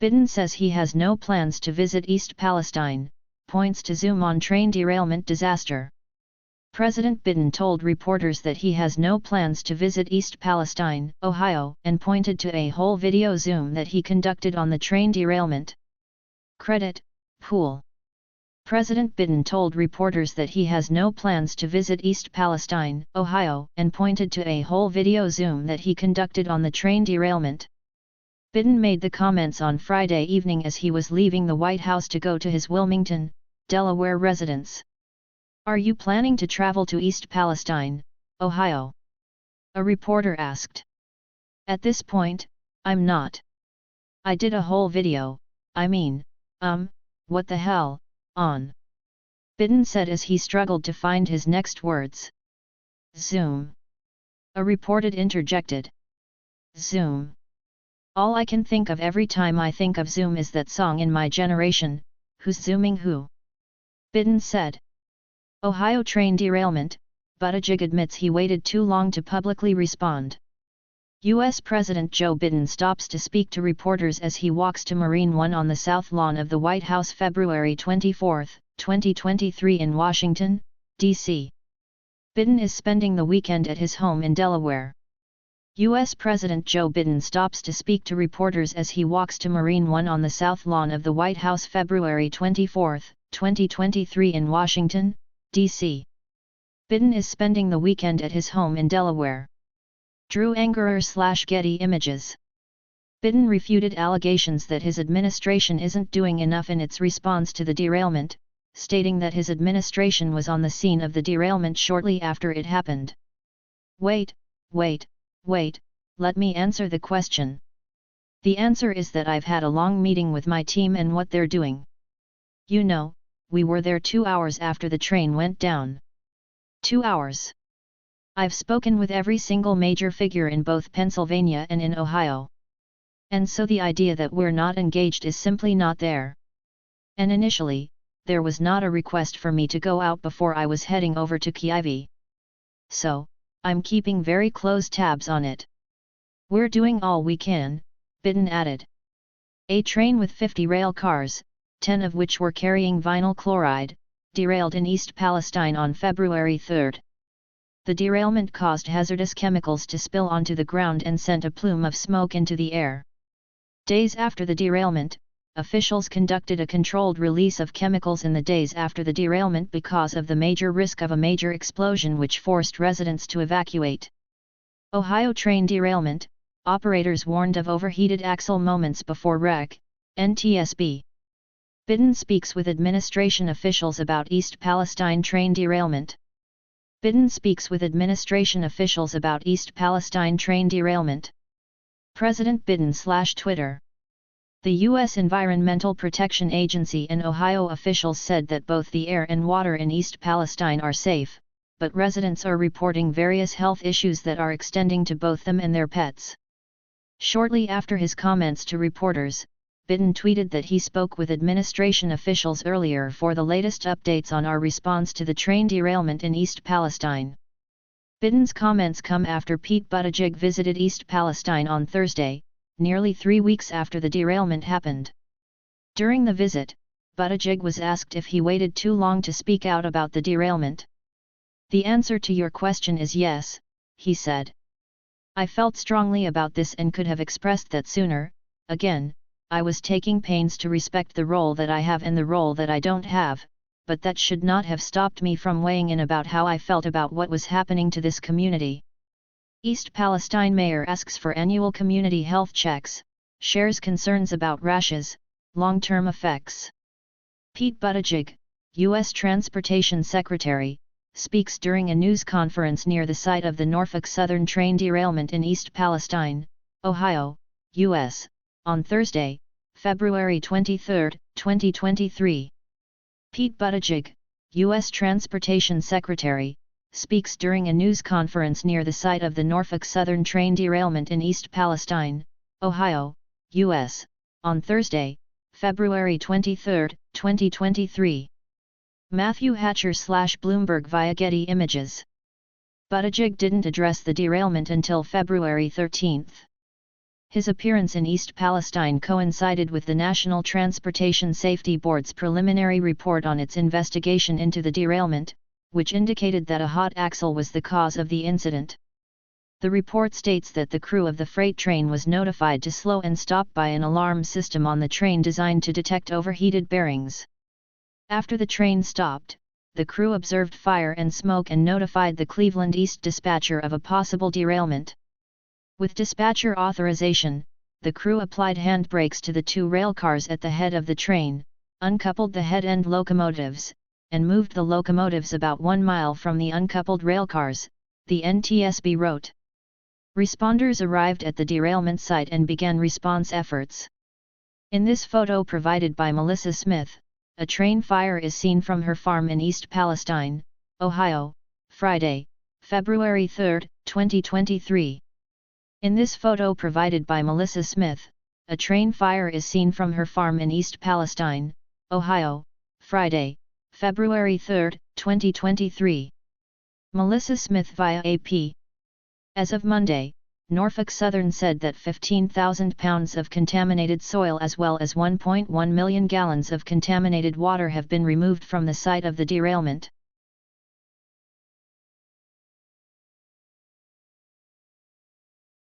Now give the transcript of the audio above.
Biden says he has no plans to visit East Palestine, points to Zoom on train derailment disaster. President Biden told reporters that he has no plans to visit East Palestine, Ohio, and pointed to a whole video Zoom that he conducted on the train derailment. Credit, pool. President Biden told reporters that he has no plans to visit East Palestine, Ohio, and pointed to a whole video Zoom that he conducted on the train derailment. Biden made the comments on Friday evening as he was leaving the White House to go to his Wilmington, Delaware residence. "Are you planning to travel to East Palestine, Ohio?" a reporter asked. "At this point, I'm not. I did a whole video, what the hell, on," Biden said as he struggled to find his next words. "Zoom," a reporter interjected. "Zoom. All I can think of every time I think of Zoom is that song in my generation, Who's Zooming Who?" Biden said. Ohio train derailment, Buttigieg admits he waited too long to publicly respond. U.S. President Joe Biden stops to speak to reporters as he walks to Marine One on the South Lawn of the White House February 24, 2023 in Washington, D.C. Biden is spending the weekend at his home in Delaware. U.S. President Joe Biden stops to speak to reporters as he walks to Marine One on the South Lawn of the White House February 24, 2023 in Washington, D.C. Biden is spending the weekend at his home in Delaware. Drew Angerer/Getty Images. Biden refuted allegations that his administration isn't doing enough in its response to the derailment, stating that his administration was on the scene of the derailment shortly after it happened. Wait, let me answer the question. The answer is that I've had a long meeting with my team and what they're doing. You know, we were there 2 hours after the train went down. 2 hours. I've spoken with every single major figure in both Pennsylvania and in Ohio. And so the idea that we're not engaged is simply not there. And initially, there was not a request for me to go out before I was heading over to Kyiv. So, I'm keeping very close tabs on it. We're doing all we can, Biden added. A train with 50 rail cars, 10 of which were carrying vinyl chloride, derailed in East Palestine on February 3. The derailment caused hazardous chemicals to spill onto the ground and sent a plume of smoke into the air. Days after the derailment, officials conducted a controlled release of chemicals in the days after the derailment because of the major risk of a major explosion which forced residents to evacuate. Ohio train derailment, operators warned of overheated axle moments before wreck, NTSB. Biden speaks with administration officials about East Palestine train derailment. Biden speaks with administration officials about East Palestine train derailment. President Biden/Twitter. The U.S. Environmental Protection Agency and Ohio officials said that both the air and water in East Palestine are safe, but residents are reporting various health issues that are extending to both them and their pets. Shortly after his comments to reporters, Biden tweeted that he spoke with administration officials earlier for the latest updates on our response to the train derailment in East Palestine. Biden's comments come after Pete Buttigieg visited East Palestine on Thursday, nearly 3 weeks after the derailment happened. During the visit, Buttigieg was asked if he waited too long to speak out about the derailment. "The answer to your question is yes," he said. "I felt strongly about this and could have expressed that sooner. Again, I was taking pains to respect the role that I have and the role that I don't have, but that should not have stopped me from weighing in about how I felt about what was happening to this community." East Palestine mayor asks for annual community health checks, shares concerns about rashes, long-term effects. Pete Buttigieg, U.S. Transportation Secretary, speaks during a news conference near the site of the Norfolk Southern train derailment in East Palestine, Ohio, U.S., on Thursday, February 23, 2023. Pete Buttigieg, U.S. Transportation Secretary, speaks during a news conference near the site of the Norfolk Southern train derailment in East Palestine, Ohio, U.S., on Thursday, February 23, 2023. Matthew Hatcher/Bloomberg via Getty Images. Buttigieg didn't address the derailment until February 13. His appearance in East Palestine coincided with the National Transportation Safety Board's preliminary report on its investigation into the derailment, which indicated that a hot axle was the cause of the incident. The report states that the crew of the freight train was notified to slow and stop by an alarm system on the train designed to detect overheated bearings. After the train stopped, the crew observed fire and smoke and notified the Cleveland East dispatcher of a possible derailment. With dispatcher authorization, the crew applied handbrakes to the two railcars at the head of the train, uncoupled the head-end locomotives, and moved the locomotives about 1 mile from the uncoupled railcars, the NTSB wrote. Responders arrived at the derailment site and began response efforts. In this photo provided by Melissa Smith, a train fire is seen from her farm in East Palestine, Ohio, Friday, February 3, 2023. In this photo provided by Melissa Smith, a train fire is seen from her farm in East Palestine, Ohio, Friday, February 3, 2023. Melissa Smith via AP. As of Monday, Norfolk Southern said that 15,000 pounds of contaminated soil as well as 1.1 million gallons of contaminated water have been removed from the site of the derailment.